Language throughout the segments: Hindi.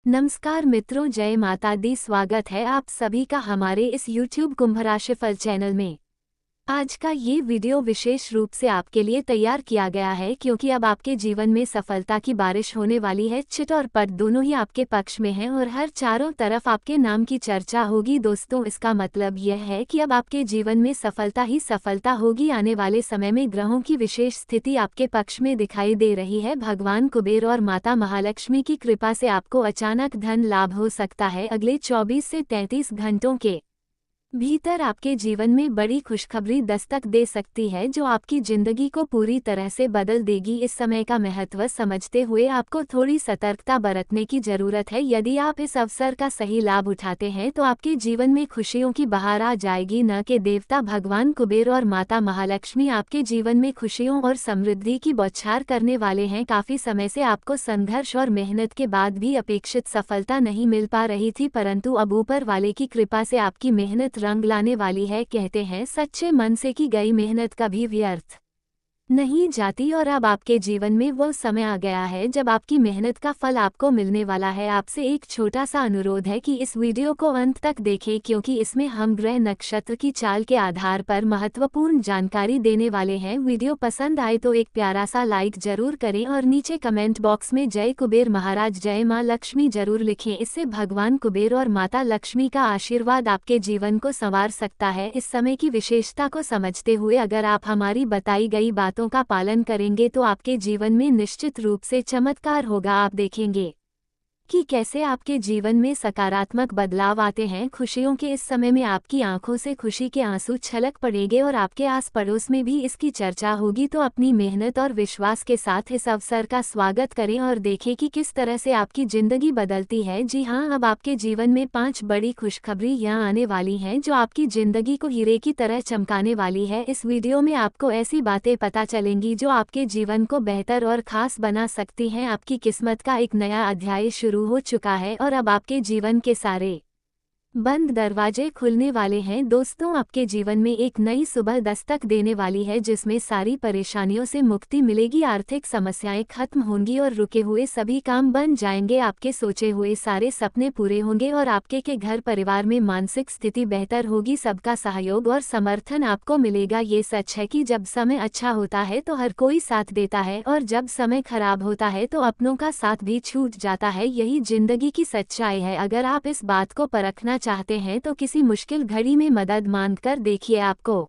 नमस्कार मित्रों, जय माता दी। स्वागत है आप सभी का हमारे इस YouTube कुंभ राशिफल चैनल में। आज का ये वीडियो विशेष रूप से आपके लिए तैयार किया गया है क्योंकि अब आपके जीवन में सफलता की बारिश होने वाली है। चिट और पट दोनों ही आपके पक्ष में हैं और हर चारों तरफ आपके नाम की चर्चा होगी। दोस्तों, इसका मतलब यह है कि अब आपके जीवन में सफलता ही सफलता होगी। आने वाले समय में ग्रहों की विशेष स्थिति आपके पक्ष में दिखाई दे रही है। भगवान कुबेर और माता महालक्ष्मी की कृपा से आपको अचानक धन लाभ हो सकता है। अगले 24 से 33 घंटों के भीतर आपके जीवन में बड़ी खुशखबरी दस्तक दे सकती है जो आपकी जिंदगी को पूरी तरह से बदल देगी। इस समय का महत्व समझते हुए आपको थोड़ी सतर्कता बरतने की जरूरत है। यदि आप इस अवसर का सही लाभ उठाते हैं तो आपके जीवन में खुशियों की बहार आ जाएगी। न के देवता भगवान कुबेर और माता महालक्ष्मी आपके जीवन में खुशियों और समृद्धि की बौछार करने वाले हैं। काफी समय से आपको संघर्ष और मेहनत के बाद भी अपेक्षित सफलता नहीं मिल पा रही थी, परंतु अब ऊपर वाले की कृपा से आपकी मेहनत रंग लाने वाली है। कहते हैं सच्चे मन से की गई मेहनत कभी व्यर्थ नहीं जाती और अब आपके जीवन में वो समय आ गया है जब आपकी मेहनत का फल आपको मिलने वाला है। आपसे एक छोटा सा अनुरोध है कि इस वीडियो को अंत तक देखें क्योंकि इसमें हम ग्रह नक्षत्र की चाल के आधार पर महत्वपूर्ण जानकारी देने वाले हैं। वीडियो पसंद आए तो एक प्यारा सा लाइक जरूर करें और नीचे कमेंट बॉक्स में जय कुबेर महाराज, जय माँ लक्ष्मी जरूर लिखें। इससे भगवान कुबेर और माता लक्ष्मी का आशीर्वाद आपके जीवन को संवार सकता है। इस समय की विशेषता को समझते हुए अगर आप हमारी बताई गई बातों का पालन करेंगे तो आपके जीवन में निश्चित रूप से चमत्कार होगा। आप देखेंगे कि कैसे आपके जीवन में सकारात्मक बदलाव आते हैं। खुशियों के इस समय में आपकी आंखों से खुशी के आंसू छलक पड़ेंगे और आपके आस पड़ोस में भी इसकी चर्चा होगी। तो अपनी मेहनत और विश्वास के साथ इस अवसर का स्वागत करें और देखें कि किस तरह से आपकी जिंदगी बदलती है। जी हाँ, अब आपके जीवन में 5 बड़ी खुशखबरी यहाँ आने वाली हैं जो आपकी जिंदगी को हीरे की तरह चमकाने वाली है। इस वीडियो में आपको ऐसी बातें पता चलेंगी जो आपके जीवन को बेहतर और खास बना सकती हैं। आपकी किस्मत का एक नया अध्याय शुरू हो चुका है और अब आपके जीवन के सारे बंद दरवाजे खुलने वाले हैं। दोस्तों, आपके जीवन में एक नई सुबह दस्तक देने वाली है जिसमें सारी परेशानियों से मुक्ति मिलेगी। आर्थिक समस्याएं खत्म होंगी और रुके हुए सभी काम बन जाएंगे। आपके सोचे हुए सारे सपने पूरे होंगे और आपके के घर परिवार में मानसिक स्थिति बेहतर होगी। सबका सहयोग और समर्थन आपको मिलेगा। ये सच है कि जब समय अच्छा होता है तो हर कोई साथ देता है और जब समय खराब होता है तो अपनों का साथ भी छूट जाता है। यही जिंदगी की सच्चाई है। अगर आप इस बात को परखना चाहते हैं तो किसी मुश्किल घड़ी में मदद मांगकर देखिए, आपको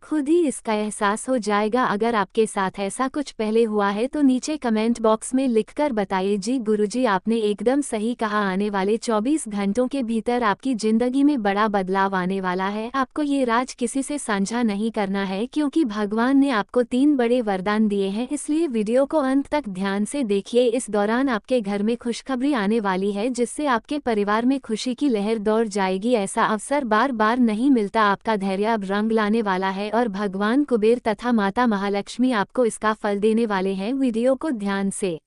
खुद ही इसका एहसास हो जाएगा। अगर आपके साथ ऐसा कुछ पहले हुआ है तो नीचे कमेंट बॉक्स में लिखकर बताइए। जी गुरुजी, आपने एकदम सही कहा। आने वाले 24 घंटों के भीतर आपकी जिंदगी में बड़ा बदलाव आने वाला है। आपको ये राज किसी से साझा नहीं करना है क्योंकि भगवान ने आपको 3 बड़े वरदान दिए हैं, इसलिए वीडियो को अंत तक ध्यान से देखिए। इस दौरान आपके घर में खुशखबरी आने वाली है जिससे आपके परिवार में खुशी की लहर दौड़ जाएगी। ऐसा अवसर बार बार नहीं मिलता। आपका धैर्य अब रंग लाने वाला है और भगवान कुबेर तथा माता महालक्ष्मी आपको इसका फल देने वाले हैं। वीडियो को ध्यान से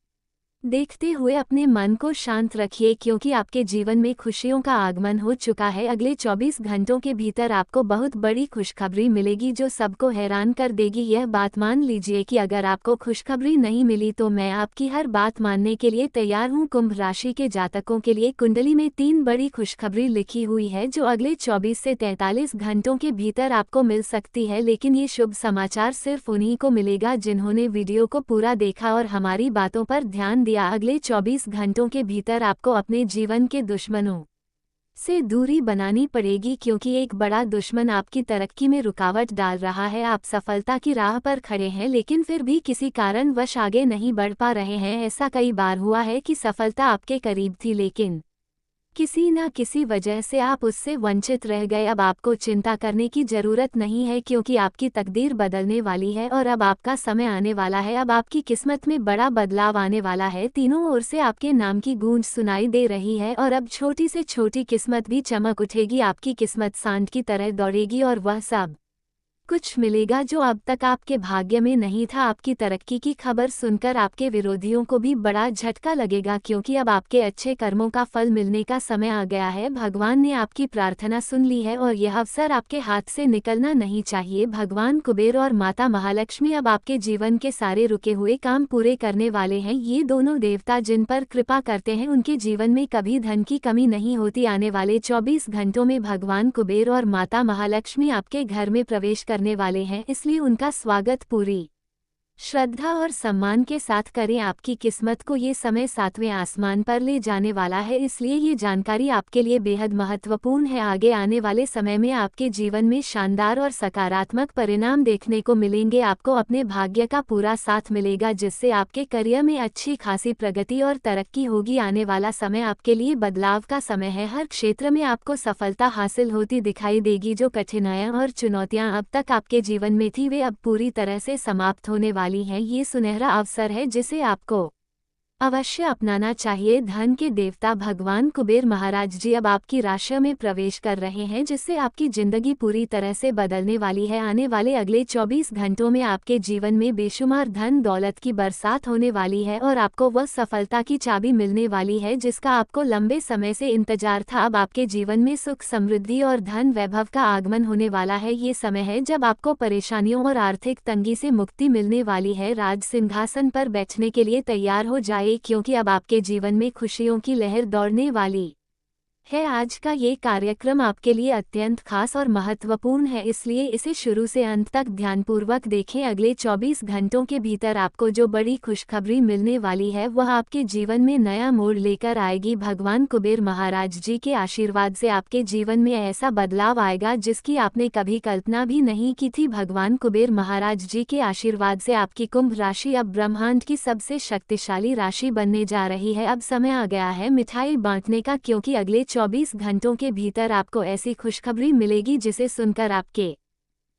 देखते हुए अपने मन को शांत रखिए क्योंकि आपके जीवन में खुशियों का आगमन हो चुका है। अगले 24 घंटों के भीतर आपको बहुत बड़ी खुशखबरी मिलेगी जो सबको हैरान कर देगी। यह बात मान लीजिए कि अगर आपको खुशखबरी नहीं मिली तो मैं आपकी हर बात मानने के लिए तैयार हूँ। कुंभ राशि के जातकों के लिए कुंडली में 3 बड़ी खुशखबरी लिखी हुई है जो अगले 24 से 43 घंटों के भीतर आपको मिल सकती है, लेकिन ये शुभ समाचार सिर्फ उन्हीं को मिलेगा जिन्होंने वीडियो को पूरा देखा और हमारी बातों पर ध्यान। अगले 24 घंटों के भीतर आपको अपने जीवन के दुश्मनों से दूरी बनानी पड़ेगी क्योंकि एक बड़ा दुश्मन आपकी तरक्की में रुकावट डाल रहा है। आप सफलता की राह पर खड़े हैं लेकिन फिर भी किसी कारणवश आगे नहीं बढ़ पा रहे हैं। ऐसा कई बार हुआ है कि सफलता आपके करीब थी लेकिन किसी न किसी वजह से आप उससे वंचित रह गए। अब आपको चिंता करने की जरूरत नहीं है क्योंकि आपकी तकदीर बदलने वाली है और अब आपका समय आने वाला है। अब आपकी किस्मत में बड़ा बदलाव आने वाला है। तीनों ओर से आपके नाम की गूंज सुनाई दे रही है और अब छोटी से छोटी किस्मत भी चमक उठेगी। आपकी किस्मत सांड की तरह दौड़ेगी और वह सब कुछ मिलेगा जो अब तक आपके भाग्य में नहीं था। आपकी तरक्की की खबर सुनकर आपके विरोधियों को भी बड़ा झटका लगेगा, क्योंकि अब आपके अच्छे कर्मों का फल मिलने का समय आ गया है। भगवान ने आपकी प्रार्थना सुन ली है और यह अवसर आपके हाथ से निकलना नहीं चाहिए। भगवान कुबेर और माता महालक्ष्मी अब आपके जीवन के सारे रुके हुए काम पूरे करने वाले हैं। ये दोनों देवता जिन पर कृपा करते हैं उनके जीवन में कभी धन की कमी नहीं होती। आने वाले 24 घंटों में भगवान कुबेर और माता महालक्ष्मी आपके घर में प्रवेश करने वाले हैं, इसलिए उनका स्वागत पूरी श्रद्धा और सम्मान के साथ करें। आपकी किस्मत को ये समय 7वें आसमान पर ले जाने वाला है, इसलिए ये जानकारी आपके लिए बेहद महत्वपूर्ण है। आगे आने वाले समय में आपके जीवन में शानदार और सकारात्मक परिणाम देखने को मिलेंगे। आपको अपने भाग्य का पूरा साथ मिलेगा, जिससे आपके करियर में अच्छी खासी प्रगति और तरक्की होगी। आने वाला समय आपके लिए बदलाव का समय है। हर क्षेत्र में आपको सफलता हासिल होती दिखाई देगी। जो कठिनाइयां और चुनौतियां अब तक आपके जीवन में थी, वे अब पूरी तरह से समाप्त होने वाली है। ये सुनहरा अवसर है जिसे आपको अवश्य अपनाना चाहिए। धन के देवता भगवान कुबेर महाराज जी अब आपकी राशि में प्रवेश कर रहे हैं, जिससे आपकी जिंदगी पूरी तरह से बदलने वाली है। आने वाले अगले 24 घंटों में आपके जीवन में बेशुमार धन दौलत की बरसात होने वाली है और आपको वह सफलता की चाबी मिलने वाली है जिसका आपको लंबे समय से इंतजार था। अब आपके जीवन में सुख समृद्धि और धन वैभव का आगमन होने वाला है। ये समय है जब आपको परेशानियों और आर्थिक तंगी से मुक्ति मिलने वाली है। राज सिंहासन पर बैठने के लिए तैयार हो जाए, क्योंकि अब आपके जीवन में खुशियों की लहर दौड़ने वाली है। आज का ये कार्यक्रम आपके लिए अत्यंत खास और महत्वपूर्ण है, इसलिए इसे शुरू से अंत तक ध्यानपूर्वक देखें। अगले 24 घंटों के भीतर आपको जो बड़ी खुशखबरी मिलने वाली है वह आपके जीवन में नया मोड़ लेकर आएगी। भगवान कुबेर महाराज जी के आशीर्वाद से आपके जीवन में ऐसा बदलाव आएगा जिसकी आपने कभी कल्पना भी नहीं की थी। भगवान कुबेर महाराज जी के आशीर्वाद से आपकी कुंभ राशि अब ब्रह्मांड की सबसे शक्तिशाली राशि बनने जा रही है। अब समय आ गया है मिठाई बांटने का, क्योंकि अगले 24 घंटों के भीतर आपको ऐसी खुशखबरी मिलेगी जिसे सुनकर आपके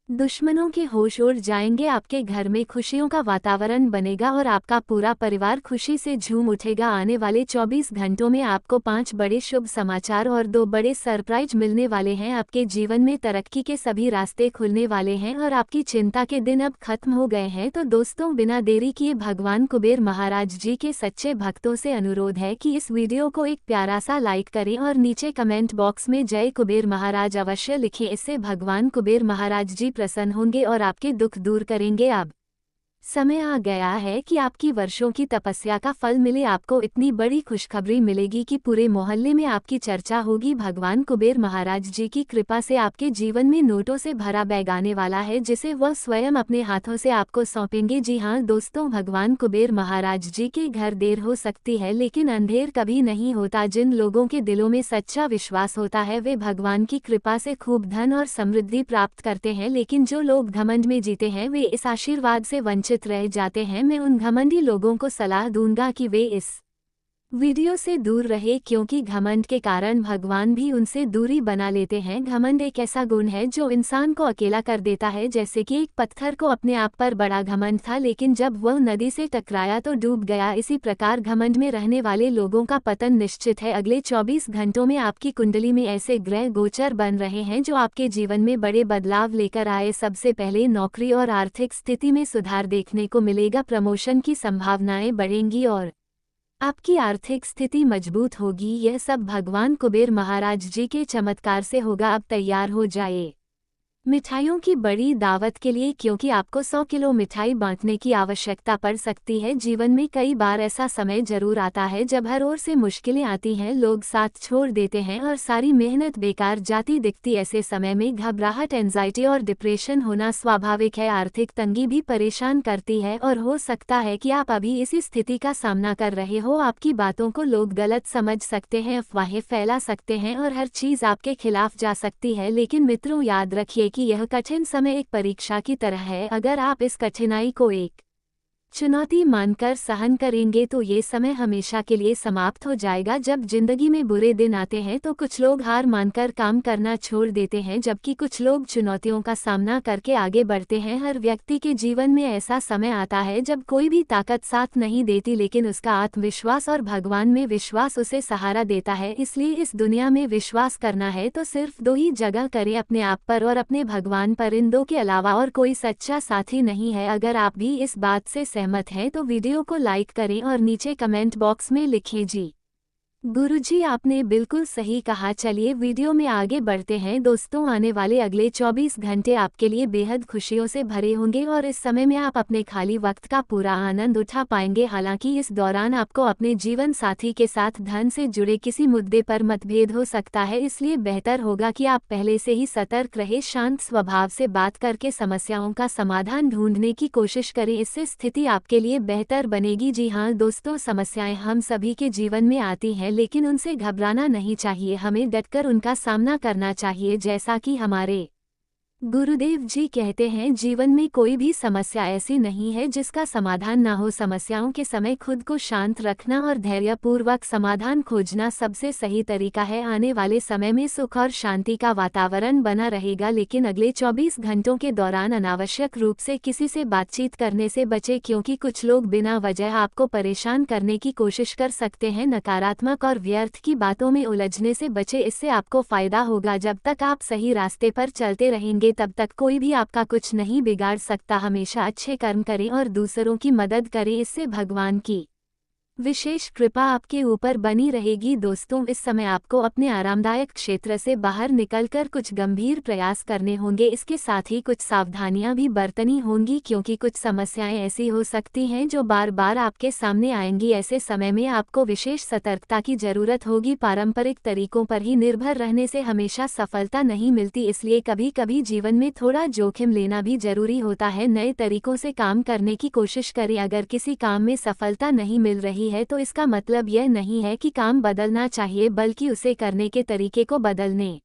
दुश्मनों के होश उड़ जाएंगे। आपके घर में खुशियों का वातावरण बनेगा और आपका पूरा परिवार खुशी से झूम उठेगा। आने वाले 24 घंटों में आपको 5 बड़े शुभ समाचार और 2 बड़े सरप्राइज मिलने वाले हैं। आपके जीवन में तरक्की के सभी रास्ते खुलने वाले हैं और आपकी चिंता के दिन अब खत्म हो गए हैं। तो दोस्तों, बिना देरी किए भगवान कुबेर महाराज जी के सच्चे भक्तों से अनुरोध है कि इस वीडियो को एक प्यारा सा लाइक करें और नीचे कमेंट बॉक्स में जय कुबेर महाराज अवश्य लिखें। इससे भगवान कुबेर महाराज जी प्रसन्न होंगे और आपके दुख दूर करेंगे। अब समय आ गया है कि आपकी वर्षों की तपस्या का फल मिले। आपको इतनी बड़ी खुशखबरी मिलेगी कि पूरे मोहल्ले में आपकी चर्चा होगी। भगवान कुबेर महाराज जी की कृपा से आपके जीवन में नोटों से भरा बैग आने वाला है, जिसे वह स्वयं अपने हाथों से आपको सौंपेंगे। जी हाँ दोस्तों, भगवान कुबेर महाराज जी के घर देर हो सकती है, लेकिन अंधेर कभी नहीं होता। जिन लोगों के दिलों में सच्चा विश्वास होता है वे भगवान की कृपा से खूब धन और समृद्धि प्राप्त करते हैं, लेकिन जो लोग घमंड में जीते हैं वे इस आशीर्वाद से वंचित रह जाते हैं। मैं उन घमंडी लोगों को सलाह दूंगा कि वे इस वीडियो से दूर रहे, क्योंकि घमंड के कारण भगवान भी उनसे दूरी बना लेते हैं। घमंड एक ऐसा गुण है जो इंसान को अकेला कर देता है। जैसे कि एक पत्थर को अपने आप पर बड़ा घमंड था, लेकिन जब वह नदी से टकराया तो डूब गया। इसी प्रकार घमंड में रहने वाले लोगों का पतन निश्चित है। अगले 24 घंटों में आपकी कुंडली में ऐसे ग्रह गोचर बन रहे हैं जो आपके जीवन में बड़े बदलाव लेकर आए। सबसे पहले नौकरी और आर्थिक स्थिति में सुधार देखने को मिलेगा। प्रमोशन की संभावनाएं बढ़ेंगी और आपकी आर्थिक स्थिति मजबूत होगी। यह सब भगवान कुबेर महाराज जी के चमत्कार से होगा। अब तैयार हो जाए मिठाइयों की बड़ी दावत के लिए, क्योंकि आपको 100 किलो मिठाई बांटने की आवश्यकता पड़ सकती है। जीवन में कई बार ऐसा समय जरूर आता है जब हर ओर से मुश्किलें आती हैं, लोग साथ छोड़ देते हैं और सारी मेहनत बेकार जाती दिखती। ऐसे समय में घबराहट, एंजाइटी और डिप्रेशन होना स्वाभाविक है। आर्थिक तंगी भी परेशान करती है और हो सकता है कि आप अभी इसी स्थिति का सामना कर रहे हो। आपकी बातों को लोग गलत समझ सकते हैं, अफवाहें फैला सकते हैं और हर चीज़ आपके खिलाफ जा सकती है। लेकिन मित्रों, याद रखिए कि यह कठिन समय एक परीक्षा की तरह है। अगर आप इस कठिनाई को एक चुनौती मानकर सहन करेंगे तो ये समय हमेशा के लिए समाप्त हो जाएगा। जब जिंदगी में बुरे दिन आते हैं तो कुछ लोग हार मानकर काम करना छोड़ देते हैं, जबकि कुछ लोग चुनौतियों का सामना करके आगे बढ़ते हैं। हर व्यक्ति के जीवन में ऐसा समय आता है जब कोई भी ताकत साथ नहीं देती, लेकिन उसका आत्मविश्वास और भगवान में विश्वास उसे सहारा देता है। इसलिए इस दुनिया में विश्वास करना है तो सिर्फ दो ही जगह करें, अपने आप पर और अपने भगवान पर। इन दो के अलावा और कोई सच्चा साथी नहीं है। अगर आप भी इस बात से सहमत हैं तो वीडियो को लाइक करें और नीचे कमेंट बॉक्स में लिखें जी गुरुजी आपने बिल्कुल सही कहा। चलिए वीडियो में आगे बढ़ते हैं। दोस्तों, आने वाले अगले 24 घंटे आपके लिए बेहद खुशियों से भरे होंगे और इस समय में आप अपने खाली वक्त का पूरा आनंद उठा पाएंगे। हालांकि इस दौरान आपको अपने जीवन साथी के साथ धन से जुड़े किसी मुद्दे पर मतभेद हो सकता है, इसलिए बेहतर होगा कि आप पहले से ही सतर्क रहे। शांत स्वभाव से बात करके समस्याओं का समाधान ढूंढने की कोशिश करें, इससे स्थिति आपके लिए बेहतर बनेगी। जी हाँ दोस्तों, समस्याएं हम सभी के जीवन में आती हैं, लेकिन उनसे घबराना नहीं चाहिए। हमें डटकर उनका सामना करना चाहिए। जैसा कि हमारे गुरुदेव जी कहते हैं, जीवन में कोई भी समस्या ऐसी नहीं है जिसका समाधान ना हो। समस्याओं के समय खुद को शांत रखना और धैर्यपूर्वक समाधान खोजना सबसे सही तरीका है। आने वाले समय में सुख और शांति का वातावरण बना रहेगा, लेकिन अगले 24 घंटों के दौरान अनावश्यक रूप से किसी से बातचीत करने से बचें, क्योंकि कुछ लोग बिना वजह आपको परेशान करने की कोशिश कर सकते हैं। नकारात्मक और व्यर्थ की बातों में उलझने से बचें, इससे आपको फायदा होगा। जब तक आप सही रास्ते पर चलते रहेंगे तब तक कोई भी आपका कुछ नहीं बिगाड़ सकता। हमेशा अच्छे कर्म करें और दूसरों की मदद करें, इससे भगवान की विशेष कृपा आपके ऊपर बनी रहेगी। दोस्तों, इस समय आपको अपने आरामदायक क्षेत्र से बाहर निकलकर कुछ गंभीर प्रयास करने होंगे। इसके साथ ही कुछ सावधानियां भी बरतनी होंगी, क्योंकि कुछ समस्याएं ऐसी हो सकती हैं जो बार बार आपके सामने आएंगी। ऐसे समय में आपको विशेष सतर्कता की जरूरत होगी। पारंपरिक तरीकों पर ही निर्भर रहने से हमेशा सफलता नहीं मिलती, इसलिए कभी कभी जीवन में थोड़ा जोखिम लेना भी जरूरी होता है। नए तरीकों से काम करने की कोशिश करें। अगर किसी काम में सफलता नहीं मिल रही है तो इसका मतलब यह नहीं है कि काम बदलना चाहिए, बल्कि उसे करने के तरीके को बदलने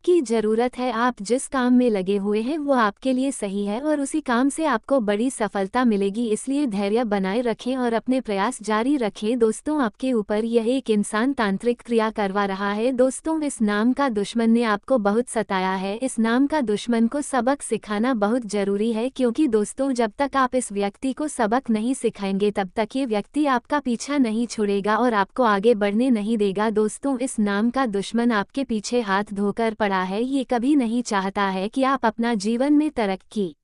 की जरूरत है। आप जिस काम में लगे हुए हैं वो आपके लिए सही है और उसी काम से आपको बड़ी सफलता मिलेगी, इसलिए धैर्य बनाए रखें और अपने प्रयास जारी रखें। दोस्तों, आपके ऊपर यह एक इंसान तांत्रिक क्रिया करवा रहा है। दोस्तों, इस नाम का दुश्मन ने आपको बहुत सताया है। इस नाम का दुश्मन को सबक सिखाना बहुत जरूरी है, क्योंकि दोस्तों, जब तक आप इस व्यक्ति को सबक नहीं सिखाएंगे तब तक ये व्यक्ति आपका पीछा नहीं छोड़ेगा और आपको आगे बढ़ने नहीं देगा। दोस्तों, इस नाम का दुश्मन आपके पीछे हाथ धोकर पड़ा है। ये कभी नहीं चाहता है कि आप अपना जीवन में तरक्की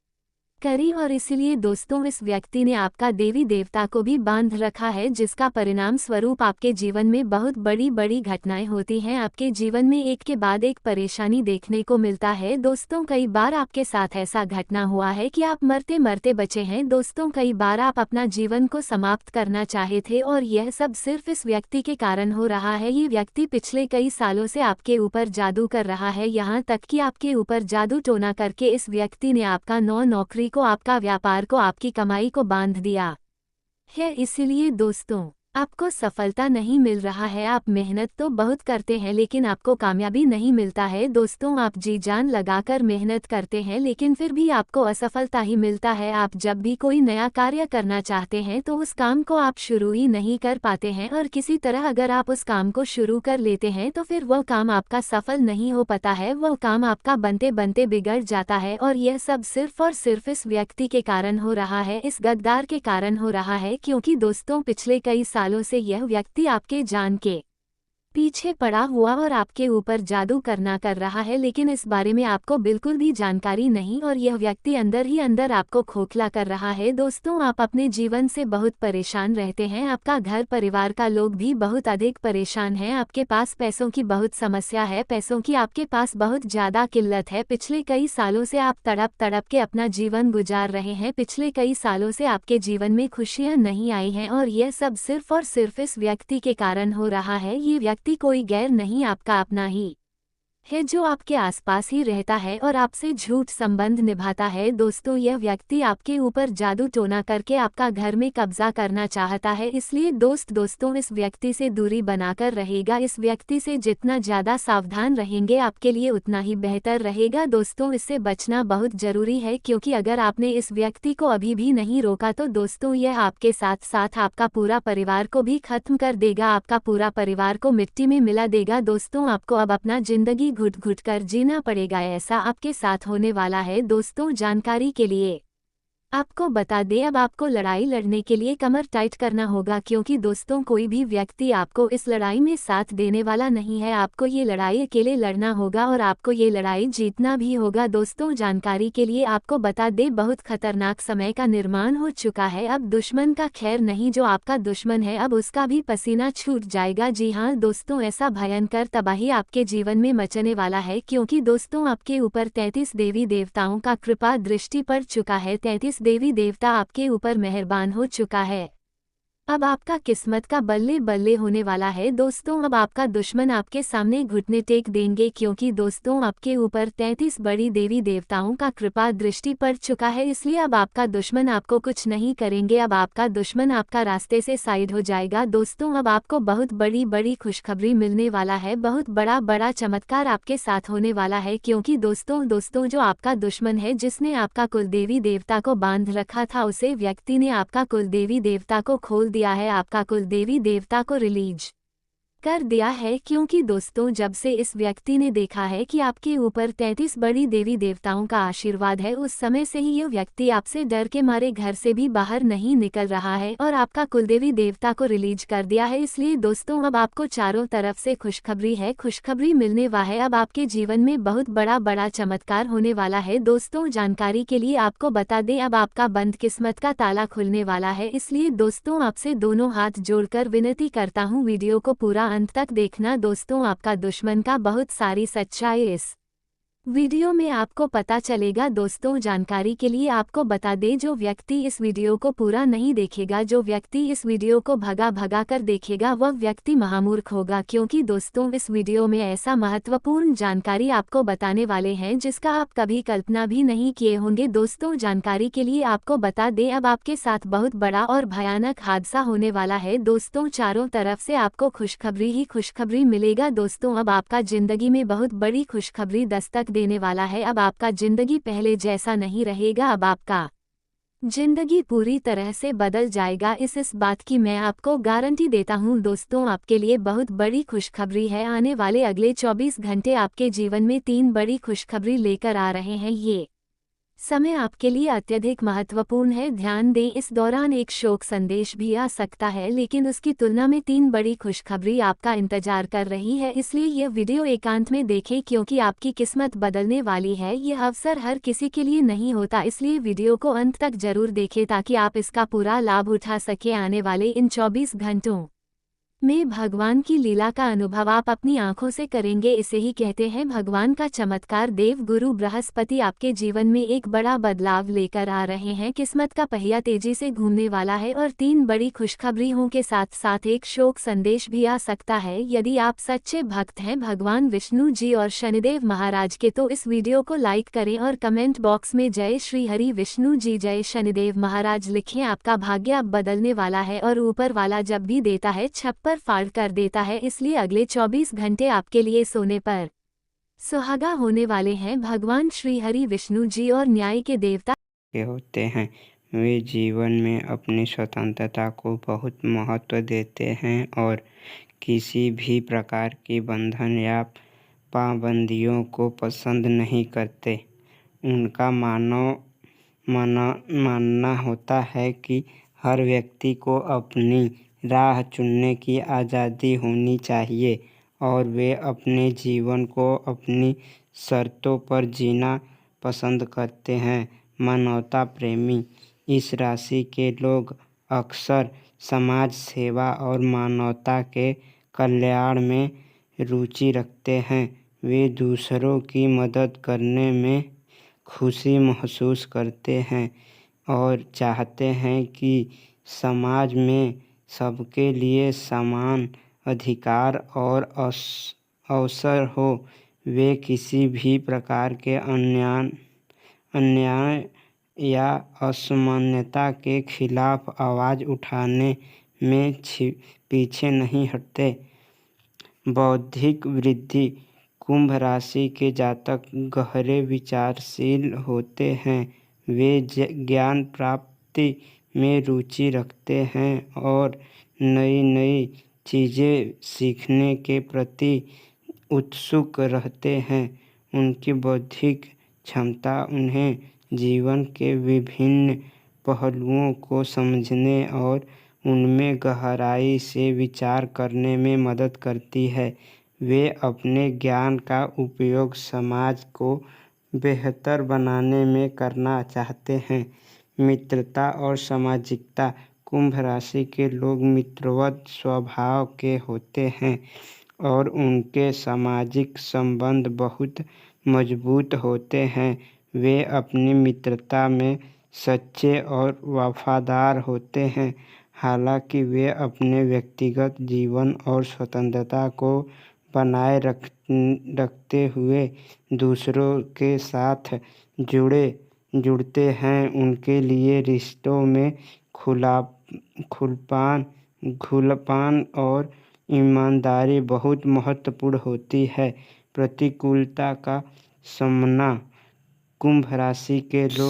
करें और इसलिए दोस्तों, इस व्यक्ति ने आपका देवी देवता को भी बांध रखा है, जिसका परिणाम स्वरूप आपके जीवन में बहुत बड़ी बड़ी घटनाएं होती हैं। आपके जीवन में एक के बाद एक परेशानी देखने को मिलता है। दोस्तों, कई बार आपके साथ ऐसा घटना हुआ है कि आप मरते मरते बचे हैं। दोस्तों, कई बार आप अपना जीवन को समाप्त करना चाहे थे और यह सब सिर्फ इस व्यक्ति के कारण हो रहा है। ये व्यक्ति पिछले कई सालों से आपके ऊपर जादू कर रहा है, यहाँ तक कि आपके ऊपर जादू टोना करके इस व्यक्ति ने आपका नौकरी को, आपका व्यापार को, आपकी कमाई को बांध दिया है। इसलिए दोस्तों, आपको सफलता नहीं मिल रहा है। आप मेहनत तो बहुत करते हैं लेकिन आपको कामयाबी नहीं मिलता है। दोस्तों, आप जी जान लगाकर मेहनत करते हैं लेकिन फिर भी आपको असफलता ही मिलता है। आप जब भी कोई नया कार्य करना चाहते हैं तो उस काम को आप शुरू ही नहीं कर पाते हैं, और किसी तरह अगर आप उस काम को शुरू कर लेते हैं तो फिर वह काम आपका सफल नहीं हो पाता है। वह काम आपका बनते बनते बिगड़ जाता है, और यह सब सिर्फ और सिर्फ इस व्यक्ति के कारण हो रहा है, इस गद्दार के कारण हो रहा है। क्योंकि दोस्तों, पिछले कई सालों से यह व्यक्ति आपके जान के पीछे पड़ा हुआ और आपके ऊपर जादू करना कर रहा है, लेकिन इस बारे में आपको बिल्कुल भी जानकारी नहीं, और यह व्यक्ति अंदर ही अंदर आपको खोखला कर रहा है। दोस्तों, आप अपने जीवन से बहुत परेशान रहते हैं। आपका घर परिवार का लोग भी बहुत अधिक परेशान हैं। आपके पास पैसों की बहुत समस्या है, पैसों की आपके पास बहुत ज़्यादा किल्लत है। पिछले कई सालों से आप तड़प तड़प के अपना जीवन गुजार रहे हैं। पिछले कई सालों से आपके जीवन में खुशियाँ नहीं आई हैं, और यह सब सिर्फ और सिर्फ इस व्यक्ति के कारण हो रहा है। ये व्यक्ति कोई गैर नहीं, आपका अपना ही है जो आपके आसपास ही रहता है और आपसे झूठ संबंध निभाता है। दोस्तों, यह व्यक्ति आपके ऊपर जादू टोना करके आपका घर में कब्जा करना चाहता है, इसलिए दोस्तों इस व्यक्ति से दूरी बनाकर रहेगा। इस व्यक्ति से जितना ज़्यादा सावधान रहेंगे आपके लिए उतना ही बेहतर रहेगा। दोस्तों, इससे बचना बहुत जरूरी है, क्योंकि अगर आपने इस व्यक्ति को अभी भी नहीं रोका तो दोस्तों यह आपके साथ साथ आपका पूरा परिवार को भी खत्म कर देगा, आपका पूरा परिवार को मिट्टी में मिला देगा। दोस्तों, आपको अब अपना जिंदगी घुट घुट कर जीना पड़ेगा, ऐसा आपके साथ होने वाला है। दोस्तों, जानकारी के लिए आपको बता दें, अब आपको लड़ाई लड़ने के लिए कमर टाइट करना होगा, क्योंकि दोस्तों कोई भी व्यक्ति आपको इस लड़ाई में साथ देने वाला नहीं है। आपको ये लड़ाई अकेले लड़ना होगा और आपको ये लड़ाई जीतना भी होगा। दोस्तों, जानकारी के लिए आपको बता दें, बहुत खतरनाक समय का निर्माण हो चुका है। अब दुश्मन का खैर नहीं, जो आपका दुश्मन है अब उसका भी पसीना छूट जाएगा। जी हाँ दोस्तों, ऐसा भयंकर तबाही आपके जीवन में मचने वाला है, क्योंकि दोस्तों आपके ऊपर 33 देवी देवताओं का कृपा दृष्टि पड़ चुका है। 33 देवी देवता आपके ऊपर मेहरबान हो चुका है। अब आपका किस्मत का बल्ले बल्ले होने वाला है। दोस्तों, अब आपका दुश्मन आपके सामने घुटने टेक देंगे, क्योंकि दोस्तों आपके ऊपर 33 बड़ी देवी देवताओं का कृपा दृष्टि पड़ चुका है, इसलिए अब आपका दुश्मन आपको कुछ नहीं करेंगे। अब आपका दुश्मन आपका रास्ते से साइड हो जाएगा। दोस्तों, अब आपको बहुत बड़ी बड़ी खुशखबरी मिलने वाला है, बहुत बड़ा बड़ा चमत्कार आपके साथ होने वाला है, क्योंकि दोस्तों जो आपका दुश्मन है, जिसने आपका कुलदेवी देवता को बांध रखा था, उसे व्यक्ति ने आपका कुलदेवी देवता को खोल दिया है, आपका कुलदेवी देवता को रिलीज कर दिया है। क्योंकि दोस्तों जब से इस व्यक्ति ने देखा है कि आपके ऊपर 33 बड़ी देवी देवताओं का आशीर्वाद है, उस समय से ही यह व्यक्ति आपसे डर के मारे घर से भी बाहर नहीं निकल रहा है और आपका कुलदेवी देवता को रिलीज कर दिया है। इसलिए दोस्तों अब आपको चारों तरफ से खुशखबरी है, खुशखबरी मिलने वाला है। अब आपके जीवन में बहुत बड़ा बड़ा चमत्कार होने वाला है। दोस्तों, जानकारी के लिए आपको बता दें, अब आपका बंद किस्मत का ताला खुलने वाला है, इसलिए दोस्तों आपसे दोनों हाथ जोड़कर विनती करता हूँ, वीडियो को पूरा अंत तक देखना। दोस्तों, आपका दुश्मन का बहुत सारी सच्चाई इस वीडियो में आपको पता चलेगा। दोस्तों, जानकारी के लिए आपको बता दें, जो व्यक्ति इस वीडियो को पूरा नहीं देखेगा, जो व्यक्ति इस वीडियो को भगा कर देखेगा, वह व्यक्ति महामूर्ख होगा, क्योंकि दोस्तों इस वीडियो में ऐसा महत्वपूर्ण जानकारी आपको बताने वाले हैं जिसका आप कभी कल्पना भी नहीं किए होंगे। दोस्तों, जानकारी के लिए आपको बता दें, अब आपके साथ बहुत बड़ा और भयानक हादसा होने वाला है। दोस्तों, चारों तरफ से आपको खुशखबरी ही खुशखबरी मिलेगा। दोस्तों, अब आपका जिंदगी में बहुत बड़ी खुशखबरी दस्तक देने वाला है। अब आपका जिंदगी पहले जैसा नहीं रहेगा, अब आपका जिंदगी पूरी तरह से बदल जाएगा, इस बात की मैं आपको गारंटी देता हूं। दोस्तों, आपके लिए बहुत बड़ी खुशखबरी है, आने वाले अगले 24 घंटे आपके जीवन में 3 बड़ी खुशखबरी लेकर आ रहे हैं। ये समय आपके लिए अत्यधिक महत्वपूर्ण है, ध्यान दें, इस दौरान एक शोक संदेश भी आ सकता है, लेकिन उसकी तुलना में 3 बड़ी खुशखबरी आपका इंतजार कर रही है। इसलिए यह वीडियो एकांत में देखें, क्योंकि आपकी किस्मत बदलने वाली है। यह अवसर हर किसी के लिए नहीं होता, इसलिए वीडियो को अंत तक जरूर देखें ताकि आप इसका पूरा लाभ उठा सकें। आने वाले इन 24 घंटों में भगवान की लीला का अनुभव आप अपनी आंखों से करेंगे, इसे ही कहते हैं भगवान का चमत्कार। देव गुरु बृहस्पति आपके जीवन में एक बड़ा बदलाव लेकर आ रहे हैं, किस्मत का पहिया तेजी से घूमने वाला है और 3 बड़ी खुशखबरियों के साथ साथ एक शोक संदेश भी आ सकता है। यदि आप सच्चे भक्त हैं भगवान विष्णु जी और शनिदेव महाराज के, तो इस वीडियो को लाइक करें और कमेंट बॉक्स में जय श्री हरि विष्णु जी जय शनिदेव महाराज लिखें। आपका भाग्य अब बदलने वाला है और ऊपर वाला जब भी देता है छप्पर फाड़ कर देता है, इसलिए अगले 24 घंटे आपके लिए सोने पर सुहागा होने वाले हैं। भगवान श्री हरि विष्णु जी और न्याय के देवता के होते हैं, वे जीवन में अपनी स्वतंत्रता को बहुत महत्व देते हैं और किसी भी प्रकार की बंधन या पाबंदियों को पसंद नहीं करते। उनका मानना होता है कि हर व्यक्ति को अपनी राह चुनने की आज़ादी होनी चाहिए और वे अपने जीवन को अपनी शर्तों पर जीना पसंद करते हैं। मानवता प्रेमी इस राशि के लोग अक्सर समाज सेवा और मानवता के कल्याण में रुचि रखते हैं। वे दूसरों की मदद करने में खुशी महसूस करते हैं और चाहते हैं कि समाज में सबके लिए समान अधिकार और अवसर हो। वे किसी भी प्रकार के अन्याय या असमानता के खिलाफ आवाज़ उठाने में पीछे नहीं हटते। बौद्धिक वृद्धि। कुंभ राशि के जातक गहरे विचारशील होते हैं। वे ज्ञान प्राप्ति में रुचि रखते हैं और नई नई चीज़ें सीखने के प्रति उत्सुक रहते हैं। उनकी बौद्धिक क्षमता उन्हें जीवन के विभिन्न पहलुओं को समझने और उनमें गहराई से विचार करने में मदद करती है। वे अपने ज्ञान का उपयोग समाज को बेहतर बनाने में करना चाहते हैं। मित्रता और सामाजिकता। कुंभ राशि के लोग मित्रवत स्वभाव के होते हैं और उनके सामाजिक संबंध बहुत मजबूत होते हैं। वे अपनी मित्रता में सच्चे और वफादार होते हैं। हालांकि वे अपने व्यक्तिगत जीवन और स्वतंत्रता को बनाए रखते हुए दूसरों के साथ जुड़ते हैं। उनके लिए रिश्तों में खुलापन और ईमानदारी बहुत महत्वपूर्ण होती है। प्रतिकूलता का सामना। कुंभ राशि के लोग